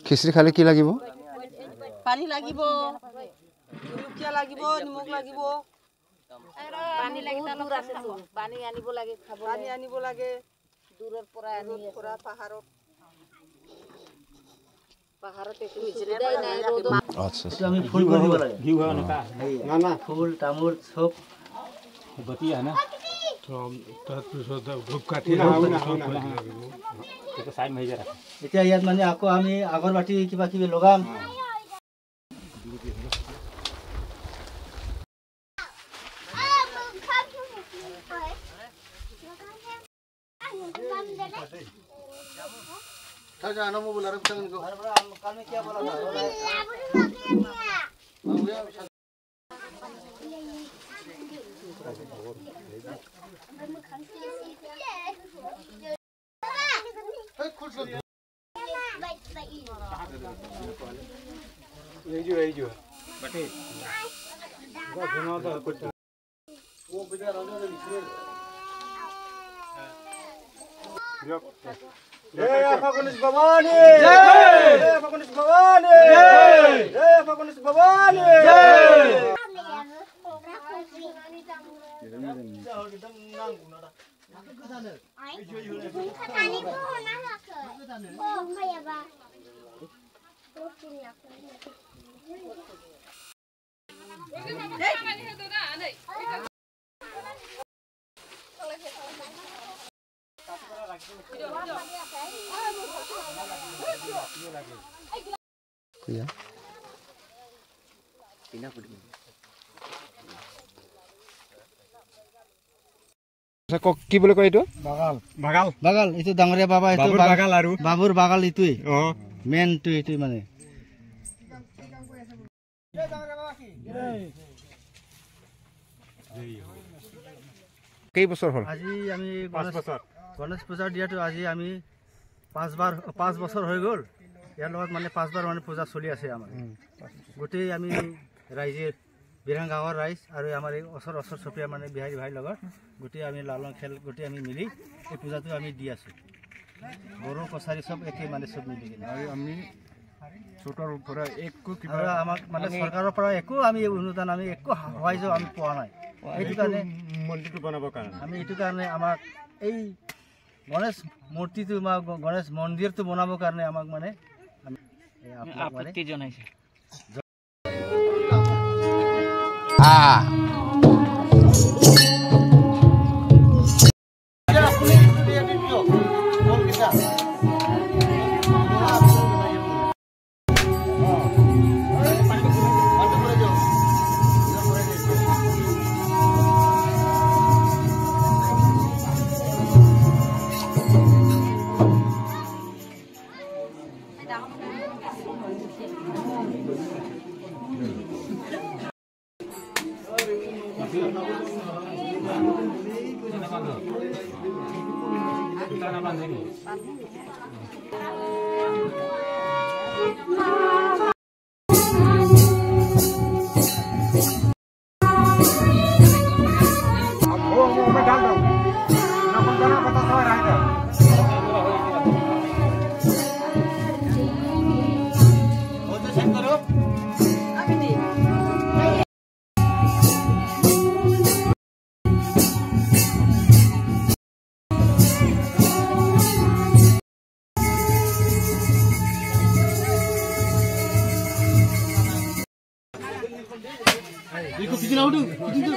খিচৰি খালে কি লাগিব পানী লাগিব জলকীয়া লাগিব নিমখ লাগিব পানী লাগিব পানী আনিব লাগে খাব পানী আনিব লাগে দূৰৰ পৰা আনি পৰা পাহাৰত একো সুবিধাই নাই ৰ'দ আচ্ছা আমি ফুল কৰিব লাগে ভিউ হয় না না ফুল তামোল সব গতি আছে না এতিয়া ইয়াত মানে আকৌ আমি আগৰবাতি কিবা কিবি লগাম Fagunis Bhavani jai Fagunis Bhavani jai Fagunis Bhavani jai কি বুলি কয় এইটো বাগাল বাগাল বাগাল এইটো ডাঙৰীয়া বাবা এইটো বাগাল আৰু বাবুৰ বাগাল এইটোই মেন টো এইটোই মানে কেই বছৰ হ'ল আজি আমি 5 বছৰ গণেশ পূজা দিয়াটো আজি আমি 5 বছৰ হৈ গ'ল ইয়াৰ লগত মানে 5 বাৰ মানে পূজা চলি আছে আমাৰ গোটেই আমি ৰাইজে বিৰাং গাঁৱৰ ৰাইজ আৰু আমাৰ এই ওচৰ চপিয়া মানে বিহাৰী ভাইৰ লগত গোটেই আমি লালন খেল গোটেই আমি মিলি এই পূজাটো আমি দি আছো বড়ো কছাৰী সব একে মানে সব মিলি আৰু আমি ছোটৰ পৰা একো কিবা আমাক মানে চৰকাৰৰ পৰা একো আমি অনুদান আমি একো সহায় আমি পোৱা নাই এইটো কাৰণে মন্দিৰটো বনাবৰ কাৰণে আমি এইটো কাৰণে আমাক এই গণেশ মূৰ্তিটো গণেশ মন্দিৰটো বনাবৰ কাৰণে আমাক মানে আপত্তি জনাইছে Ini